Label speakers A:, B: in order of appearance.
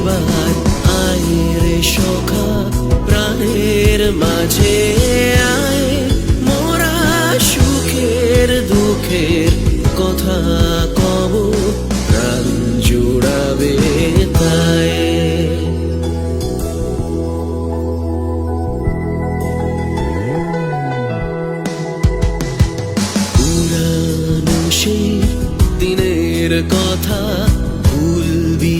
A: এবার আয় রে সখা প্রাণের মাঝে আয়, মোরা সুখের দুঃখের কথা কব, প্রাণ জুড়াবে তাই। পুরানো সেই দিনের কথা ভুলবি